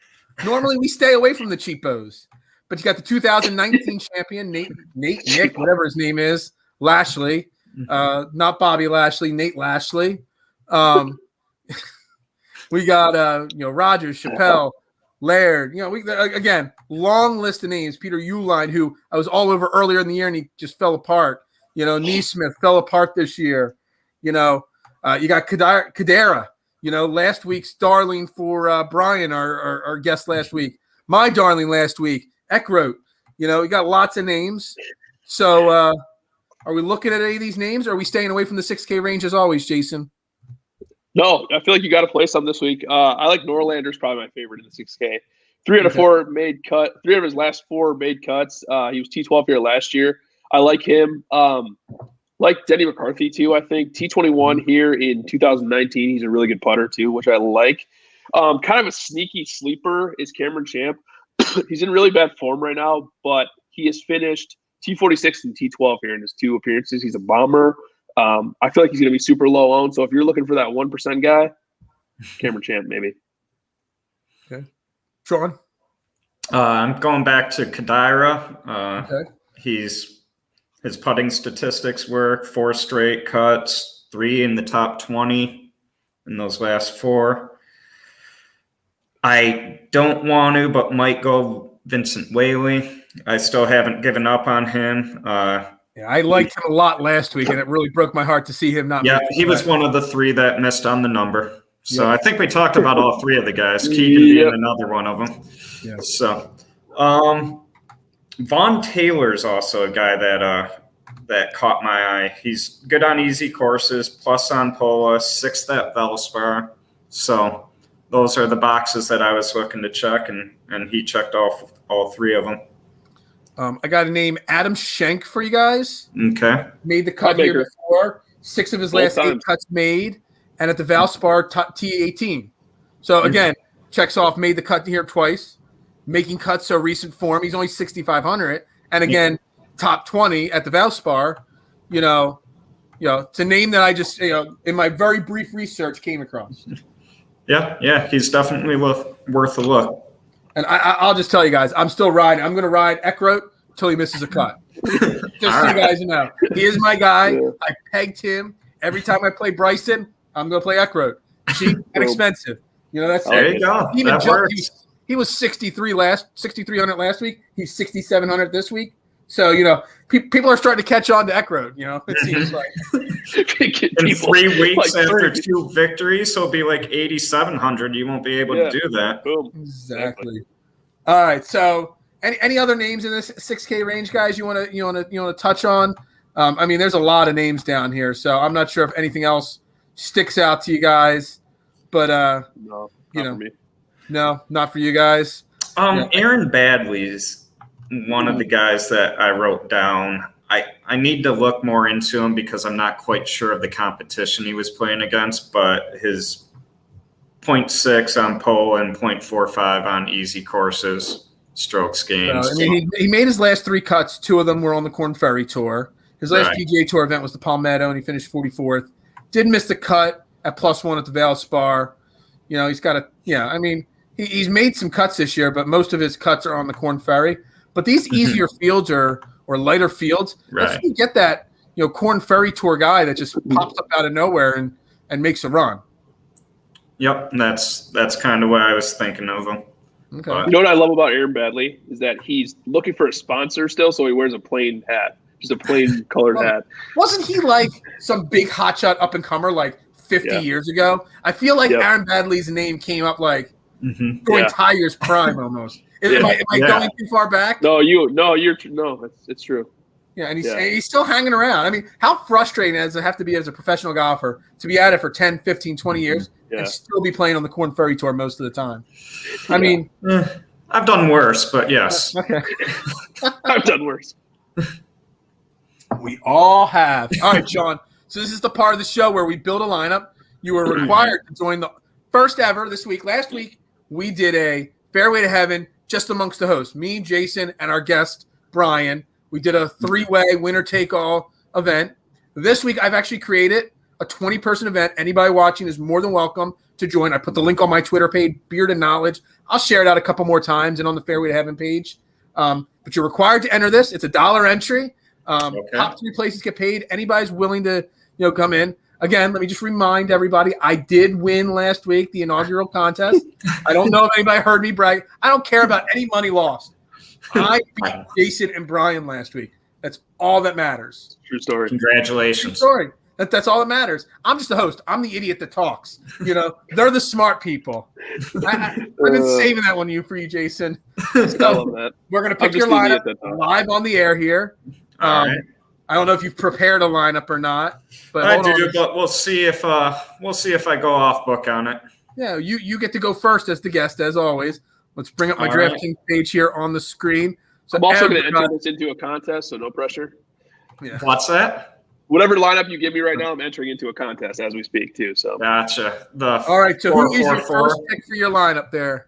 Normally we stay away from the cheapos, but you got the 2019 champion Nick, whatever his name is, Lashley. Not Bobby Lashley, Nate Lashley. We got Rogers, Chappelle, Laird. We again long list of names. Peter Uihlein, who I was all over earlier in the year and he just fell apart. Neesmith fell apart this year. You got Kadera. Last week's darling for Brian, our guest last week. My darling last week, Eckroat. We got lots of names. So are we looking at any of these names, or are we staying away from the 6K range as always, Jason? No, I feel like you got to play some this week. I like Norlander's probably my favorite in the 6K. 3 out of 4 made cut. 3 of his last 4 made cuts. He was T12 here last year. I like him. Like Denny McCarthy too. I think T21 here in 2019. He's a really good putter too, which I like. Kind of a sneaky sleeper is Cameron Champ. He's in really bad form right now, but he has finished T46 and T12 here in his 2 appearances. He's a bomber. I feel like he's going to be super low owned. So if you're looking for that 1% guy, Cameron Champ maybe. Okay, Shaun. I'm going back to Kadira. Okay. His putting statistics work. 4 straight cuts, 3 in the top 20 in those last 4. I don't want to, but might go Vincent Whaley. I still haven't given up on him. I liked him a lot last week, and it really broke my heart to see him not. Yeah, he was one of the 3 that missed on the number. So I think we talked about all 3 of the guys. Keegan being another one of them. Yeah. So, Vaughn Taylor's also a guy that caught my eye. He's good on easy courses, plus on Pola, 6th at Valspar. So those are the boxes that I was looking to check, and he checked off all 3 of them. I got to name Adam Schenk for you guys. Okay. Made the cut here before. 6 of his last 8 cuts made, and at the Valspar T18. So again, checks off, made the cut here twice, making cuts so recent form. He's only 6,500, and again, top 20 at the Valspar. It's a name that I just in my very brief research came across. Yeah, he's definitely worth a look. And I'll just tell you guys, I'm still riding. I'm going to ride Eckroat until he misses a cut. Just so you guys know. He is my guy. Yeah. I pegged him. Every time I play Bryson, I'm going to play Eckroat. Cheap and expensive. That's there you go. Even he was 6,300 last week. He's 6,700 this week. So, people are starting to catch on to Eckroat, it seems like. In 3 weeks after 2 victories, he'll be like 8,700. You won't be able to do that. Boom. Exactly. All right. So, any other names in this 6K range, guys? You want to touch on? There's a lot of names down here, so I'm not sure if anything else sticks out to you guys. But no, not for me. No, not for you guys. Aaron Badley's one of the guys that I wrote down. I need to look more into him because I'm not quite sure of the competition he was playing against, but his 0.6 on pole and 0.45 on easy courses, strokes gains. He made his last 3 cuts. 2 of them were on the Corn Ferry Tour. His last PGA Tour event was the Palmetto, and he finished 44th. Did miss the cut at +1 at the Valspar. He's got he's made some cuts this year, but most of his cuts are on the Corn Ferry. But these easier fields or lighter fields, that's when you get that Corn Ferry Tour guy that just pops up out of nowhere and makes a run. Yep, that's kind of what I was thinking of him. Okay. You know what I love about Aaron Badley is that he's looking for a sponsor still, so he wears a plain hat, just a plain colored hat. Wasn't he like some big hotshot up and comer like 50 years ago? I feel like Aaron Badley's name came up like during Tiger's prime almost. Am I going too far back? It's true. Yeah, and he's still hanging around. How frustrating does it have to be as a professional golfer to be at it for 10, 15, 20 years and still be playing on the Corn Ferry Tour most of the time? I've done worse, but yes. Okay. I've done worse. We all have. All right, Shaun. So this is the part of the show where we build a lineup. You are required to join the first ever this week. Last week, we did a Fairway to Heaven just amongst the hosts, me, Jason, and our guest, Brian. We did a 3-way winner-take-all event. This week, I've actually created a 20-person event. Anybody watching is more than welcome to join. I put the link on my Twitter page, Beard and Knowledge. I'll share it out a couple more times and on the Fairway to Heaven page. But you're required to enter this. It's $1 entry. Top 3 places get paid. Anybody's willing to come in. Again, let me just remind everybody, I did win last week, the inaugural contest. I don't know if anybody heard me brag. I don't care about any money lost. I beat Jason and Brian last week. That's all that matters. True story. Congratulations. True story. That's all that matters. I'm just the host. I'm the idiot that talks. They're the smart people. I've been saving that one for you, Jason. So we're going to pick your lineup live on the air here. All right. I don't know if you've prepared a lineup or not, but I do. But we'll see if I go off book on it. Yeah, you get to go first as the guest, as always. Let's bring up my DraftKings page here on the screen. So I'm also going to enter this into a contest, so no pressure. Yeah. What's that? Whatever lineup you give me right now, I'm entering into a contest as we speak too. So gotcha. All right. So who is your first pick for your lineup there?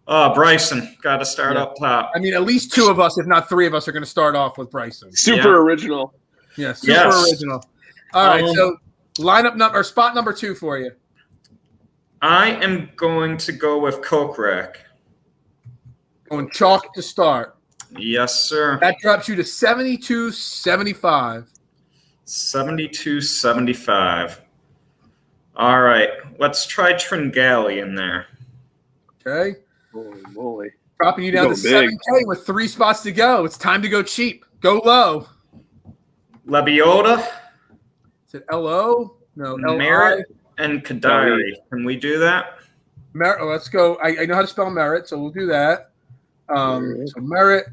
Bryson. Got to start up top. I mean, at least 2 of us, if not 3 of us, are going to start off with Bryson. Super original. Yeah, super original. All right. So lineup number, or spot number 2 for you. I am going to go with Coke Rack. Going chalk to start. Yes, sir. That drops you to 72.75. 72.75. All right. Let's try Tringali in there. Okay. Holy moly. Dropping you down to 7K with 3 spots to go. It's time to go cheap. Go low. Lebiota. Is it L-O? No, L-I. Merritt and Kadiri. Can we do that? Let's go. I know how to spell Merritt, so we'll do that. So Merritt,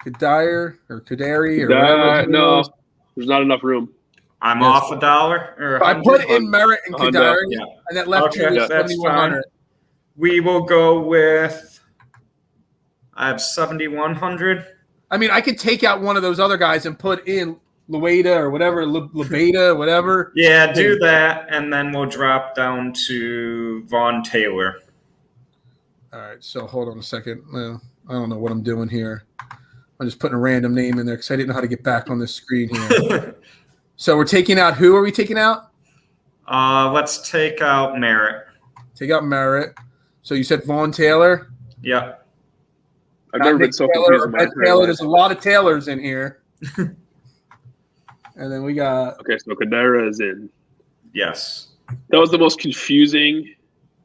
Kadiri, or Kadiri, or whatever. No, there's not enough room. I'm off $1. Or I put in Merritt and Kadiri, and that left you with 7,100. We will go with. I have 7,100. I mean, I could take out one of those other guys and put in Lueda or whatever, Lebeda, whatever. Yeah, do that, and then we'll drop down to Vaughn Taylor. All right, so hold on a second. Well, I don't know what I'm doing here. I'm just putting a random name in there because I didn't know how to get back on this screen here. So we're taking out who are we taking out? Let's take out Merritt. Take out Merritt. So you said Vaughn Taylor? Yep. I've never been so confused. Taylor. There's a lot of Taylors in here. And then we got. Okay, so Kadira is in. Yes. That was the most confusing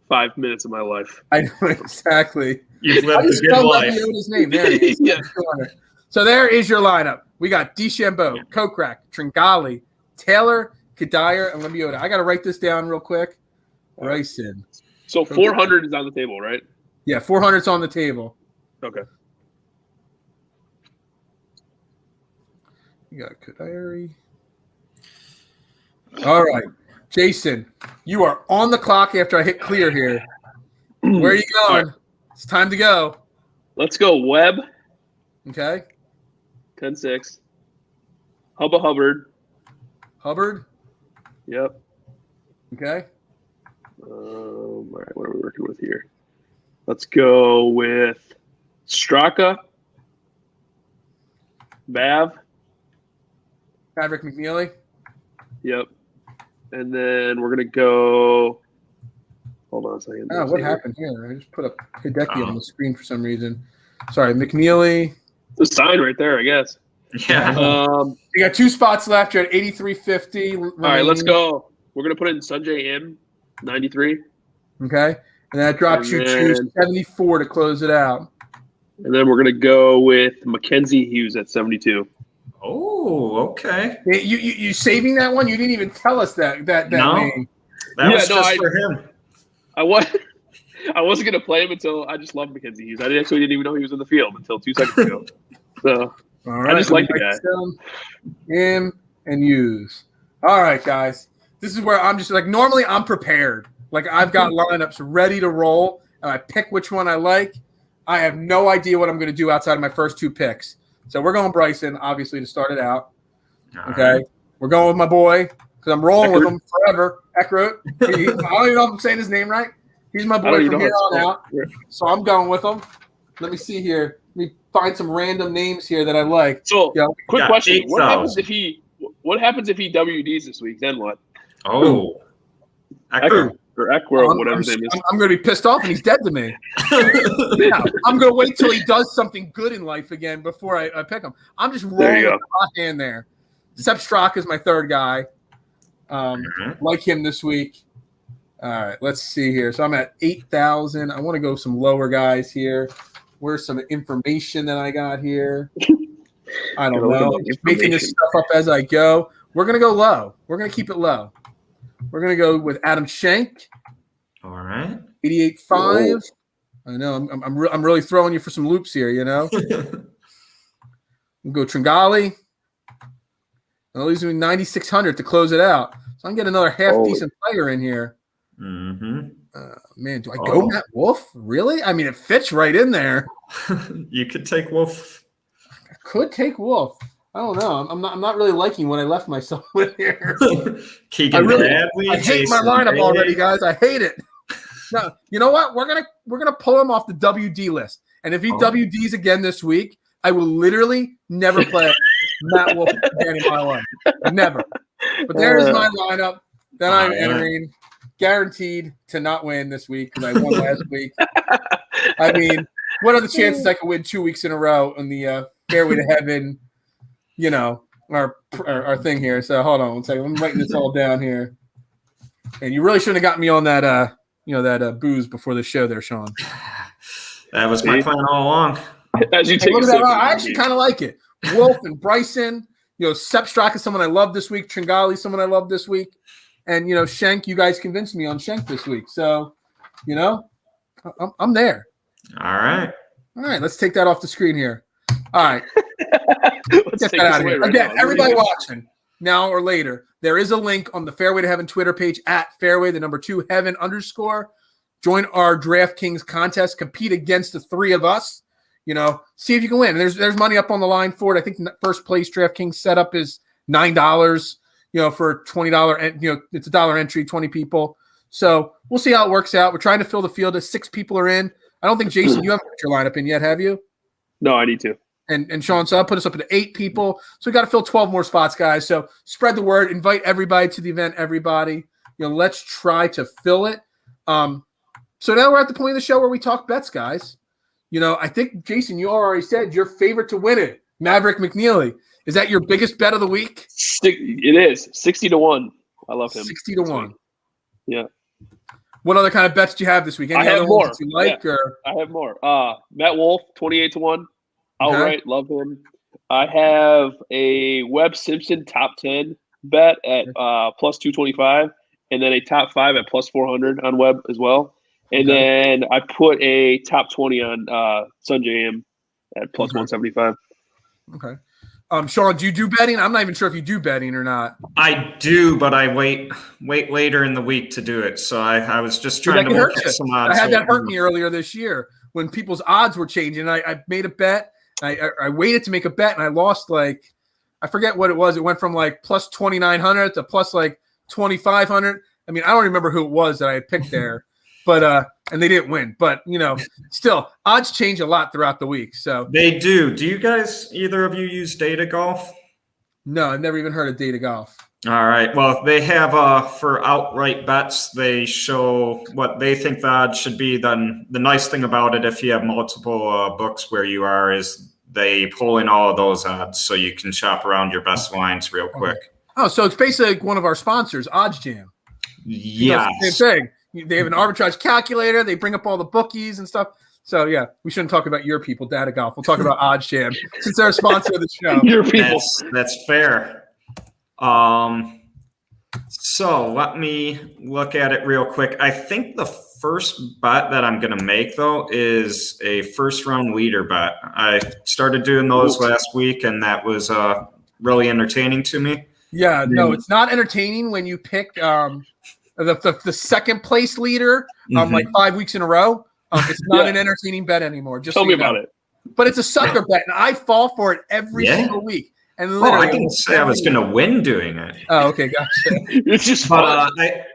5 minutes of my life. I know exactly. You've lived a good life. His name. There it is. Yeah. So there is your lineup. We got DeChambeau, Kokrak, Tringali, Taylor, Kadire, and Lebiota. I got to write this down real quick. Bryson. So 400 is on the table, right? Yeah, 400's on the table. Okay. You got Kadire. All right. Jason, you are on the clock after I hit clear here. Where are you going? Right. It's time to go. Let's go Webb. Okay. 10-6. Hubba Hubbard. Hubbard? Yep. Okay. All right, what are we working with here? Let's go with Straka. Bav. Patrick McNeely. Yep. And then we're going to go – hold on a second. Oh, what happened here? I just put up Hideki on the screen for some reason. Sorry, McNeely. The sign right there, I guess. Yeah. You got 2 spots left. You're at 83.50. All right, let's go. We're going to put in Sanjay M, 93. Okay. And that drops you to 74 to close it out. And then we're going to go with Mackenzie Hughes at 72. Oh, okay. You saving that one? You didn't even tell us that no, name. That was just for him. I wasn't going to play him until I just love Mackenzie Hughes. I actually didn't even know he was in the field until 2 seconds ago. So all right, I just like the guy. Him and Hughes. All right, guys. This is where I'm just like normally I'm prepared. Like I've got lineups ready to roll, and I pick which one I like. I have no idea what I'm going to do outside of my first 2 picks. So we're going Bryson, obviously, to start it out. Okay. We're going with my boy, because I'm rolling with him forever. Eckroat. I don't even know if I'm saying his name right. He's my boy from here on out. So I'm going with him. Let me see here. Let me find some random names here that I like. So, quick question: What happens if he WDs this week? Then what? Oh, Eckroat or Eckroat, whatever his name is. I'm going to be pissed off, and he's dead to me. Yeah, I'm going to wait till he does something good in life again before I pick him. I'm just rolling the hot hand there. Sepp Straka is my third guy. Like him this week. All right, let's see here. So I'm at 8,000. I want to go some lower guys here. Where's some information that I got here? I don't know. I'm just making this stuff up as I go. We're going to go low. We're going to keep it low. We're going to go with Adam Schenk. All right. 88.5. I know. I'm really throwing you for some loops here, you know. We'll go Tringali. I'll lose me 9,600 to close it out. So I can get another half-decent player in here. Mm-hmm. Man, do I go Matt Wolf? Really? I mean, it fits right in there. You could take Wolf. I could take Wolf. I don't know. I'm not really liking what I left myself with here. Keegan Bradley. I hate my lineup already, guys. I hate it. No, you know what? We're gonna pull him off the WD list. And if he WDs again this week, I will literally never play Matt Wolf again in my life. Never. But there is my lineup that I'm entering. Guaranteed to not win this week because I won last week. I mean, what are the chances I could win 2 weeks in a row on the Fairway to Heaven, you know, our thing here. So hold on one second. I'm writing this all down here. And you really shouldn't have got me on that, booze before the show there, Shaun. That was my plan all along. As you take I actually kind of like it. Wolf and Bryson, Sepp Straka is someone I love this week. Tringali, someone I love this week. And, Schenk, you guys convinced me on Schenk this week. So, I'm there. All right. All right. Let's take that off the screen here. All right. Let's get that out of here. Again, everybody watching now or later, there is a link on the Fairway to Heaven Twitter page at Fairway, the number 2 Heaven _. Join our DraftKings contest. Compete against the 3 of us. See if you can win. There's money up on the line for it. I think first place DraftKings setup is $9. For $20, and it's $1 entry, 20 people. So we'll see how it works out. We're trying to fill the field as 6 people are in. I don't think, Jason, you haven't put your lineup in yet, have you? No, I need to. And Shaun, so I'll put us up to 8 people. So we got to fill 12 more spots, guys. So spread the word, invite everybody to the event, everybody. Let's try to fill it. So now we're at the point of the show where we talk bets, guys. I think, Jason, you already said your favorite to win it, Maverick McNeely. Is that your biggest bet of the week? It is 60-1. I love him. 60-1. Yeah. What other kind of bets do you have this week? Any I have other more. Ones that you like? Yeah. Or I have more. Matt Wolf 28-1. Outright, love him. I have a Webb Simpson top 10 bet at plus 225, and then a top 5 at plus 400 on Webb as well. And then I put a top 20 on Sunjay M at plus 175. Okay. Shaun, do you do betting? I'm not even sure if you do betting or not. I do, but I wait later in the week to do it. So I was just trying to look at some odds. I had that hurt me earlier this year when people's odds were changing. I made a bet. I waited to make a bet, and I lost I forget what it was. It went from plus 2,900 to plus 2,500. I mean, I don't remember who it was that I had picked there. But and they didn't win. But still, odds change a lot throughout the week. So they do. Do you guys, either of you, use Data Golf? No, I've never even heard of Data Golf. All right. Well, they have for outright bets. They show what they think the odds should be. Then the nice thing about it, if you have multiple books where you are, is they pull in all of those odds, so you can shop around your best lines real quick. Oh, so it's basically like one of our sponsors, Odds Jam. Yes. Same thing. They have an arbitrage calculator. They bring up all the bookies and stuff. So, yeah, we shouldn't talk about your people, Data Golf. We'll talk about Odds Jam since they're a sponsor of the show. Your people. That's fair. So let me look at it real quick. I think the first bet that I'm going to make, though, is a first-round leader bet. I started doing those last week, and that was really entertaining to me. Yeah, no, it's not entertaining when you pick the second place leader 5 weeks in a row. It's not an entertaining bet anymore. Just tell me about it. But it's a sucker bet, and I fall for it every single week. And literally, I didn't say I was going to win doing it. Oh, okay, gotcha. It's just fun.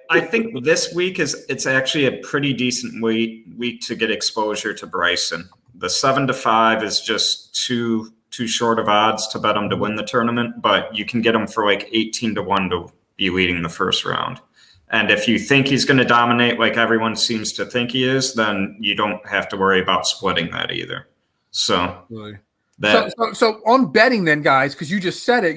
I think this week it's actually a pretty decent week to get exposure to Bryson. The 7-5 is just too short of odds to bet him to win the tournament, but you can get him for like 18-1 to be leading the first round. And if you think he's going to dominate like everyone seems to think he is, then you don't have to worry about splitting that either. So, really? So on betting then, guys, because you just said it,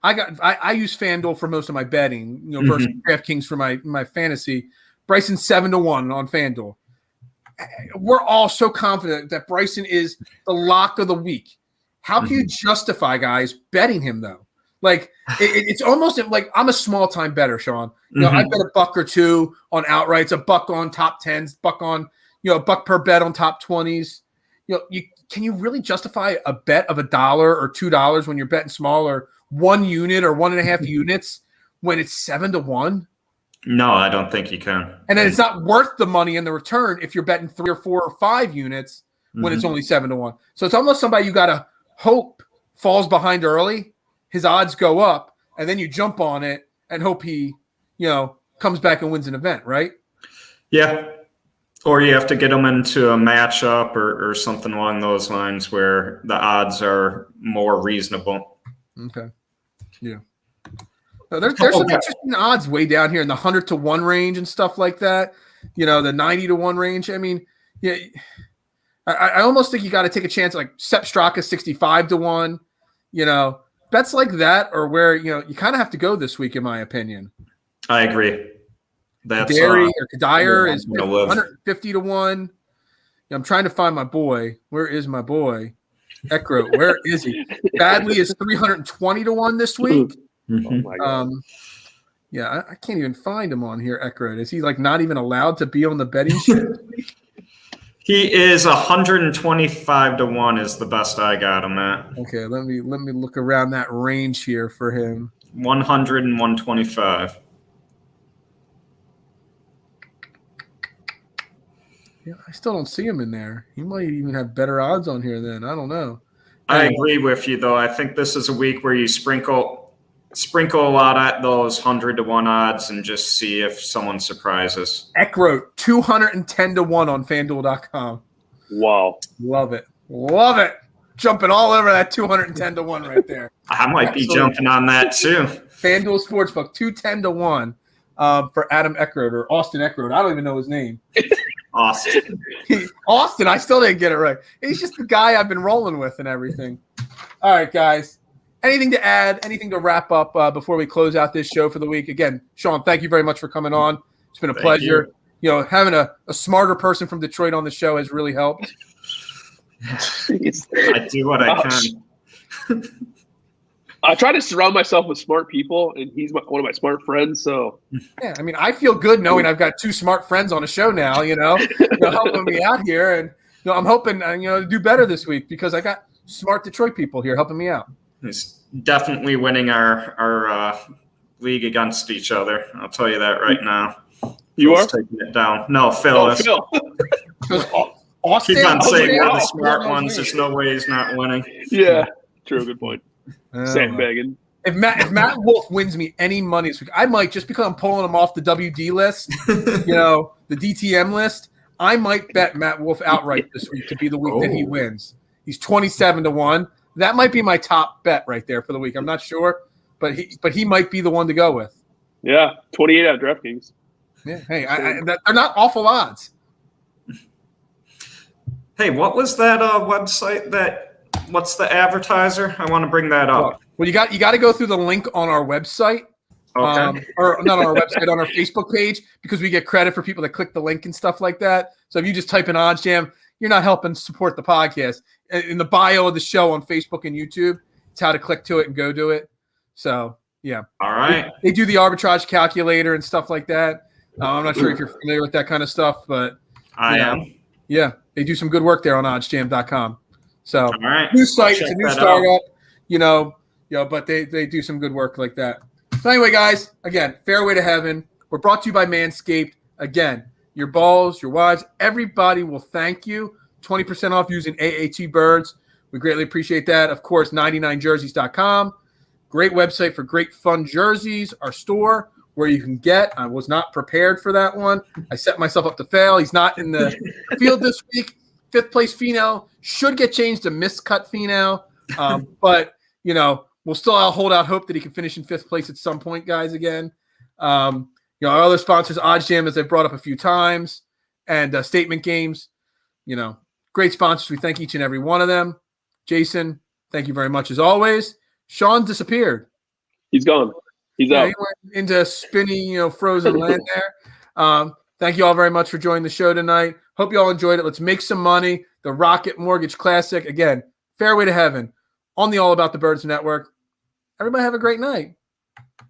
I use FanDuel for most of my betting, versus DraftKings for my fantasy. Bryson's 7-1 on FanDuel. We're all so confident that Bryson is the lock of the week. How can you justify, guys, betting him though? Like it's almost like I'm a small time bettor, Shaun. I bet $1 or $2 on outrights, $1 on top 10s, $1 on $1 per bet on top 20s. Can you really justify a bet of $1 or $2 when you're betting small, or 1 unit or 1.5 units when it's 7-1? No, I don't think you can. And then it's not worth the money in the return if you're betting 3 or 4 or 5 units when it's only 7-1. So it's almost somebody you got to hope falls behind early, his odds go up, and then you jump on it and hope he, comes back and wins an event, right? Yeah. Or you have to get him into a matchup or something along those lines where the odds are more reasonable. Okay. Yeah. There's some interesting odds way down here in the 100-1 range and stuff like that. The 90-1 range. I mean, yeah, I almost think you got to take a chance. Like Sepp Straka 65-1. Bets like that are where you kind of have to go this week, in my opinion. I agree. That's Kadir is 150-1. I'm trying to find my boy. Where is my boy? Eckroat. Where is he? Badly is 320-1 this week. Oh my God. Yeah, I can't even find him on here. Eckroat. Is he like not even allowed to be on the betting sheet? He is 125-1 is the best I got him at. Okay, let me look around that range here for him. 100 and 125. Yeah, I still don't see him in there. He might even have better odds on here then. I don't know. I agree with you, though. I think this is a week where you sprinkle a lot at those 100-1 odds and just see if someone surprises. Eckroat, 210-1 on FanDuel.com. Wow. Love it. Jumping all over that 210-1 right there. I might be jumping on that too. FanDuel Sportsbook, 210-1 for Adam Eckroat or Austin Eckroat. I don't even know his name. Austin, I still didn't get it right. He's just the guy I've been rolling with and everything. All right, guys. Anything to add? Anything to wrap up before we close out this show for the week? Again, Shaun, thank you very much for coming on. It's been a pleasure. Having a smarter person from Detroit on the show has really helped. I do what I can. I try to surround myself with smart people, and he's one of my smart friends. So, yeah, I mean, I feel good knowing I've got 2 smart friends on a show now. Helping me out here, and I'm hoping to do better this week because I got smart Detroit people here helping me out. He's definitely winning our league against each other. I'll tell you that right now. You are taking it down. No, Phil is. Phil. Austin, keep on saying we're the smart ones. There's no way he's not winning. Yeah, true. Good point. Sandbagging. If Matt Wolf wins me any money this week, I might, just because I'm pulling him off the WD list, the DTM list, I might bet Matt Wolf outright this week to be the week that he wins. He's 27-1. That might be my top bet right there for the week. I'm not sure, but he might be the one to go with. Yeah, 28 out of DraftKings. Yeah, hey, they're not awful odds. Hey, what was that website what's the advertiser? I want to bring that up. Well, you got to go through the link on our website. Okay. Or not on our website, on our Facebook page, because we get credit for people that click the link and stuff like that. So if you just type in Odds Jam, you're not helping support the podcast. In the bio of the show on Facebook and YouTube, it's how to click to it and go to it. So, yeah. All right. They do the arbitrage calculator and stuff like that. I'm not sure if you're familiar with that kind of stuff, but I am. Yeah, they do some good work there on oddsjam.com. So, all right. New site, it's a new startup, but they do some good work like that. So anyway, guys, again, Fairway to Heaven. We're brought to you by Manscaped. Again, your balls, your wives, everybody will thank you. 20% off using AAT Birds. We greatly appreciate that. Of course, 99jerseys.com. Great website for great fun jerseys. Our store where you can get. I was not prepared for that one. I set myself up to fail. He's not in the field this week. 5th place Finau should get changed to miscut Finau. But, we'll still hold out hope that he can finish in 5th place at some point, guys, again. Our other sponsors, OddsJam, as I've brought up a few times, and Statement Games. Great sponsors. We thank each and every one of them. Jason, thank you very much as always. Shaun disappeared. He's gone. He's out. He went into spinny, frozen land there. Thank you all very much for joining the show tonight. Hope you all enjoyed it. Let's make some money. The Rocket Mortgage Classic. Again, Fairway to Heaven on the All About the Birds Network. Everybody have a great night.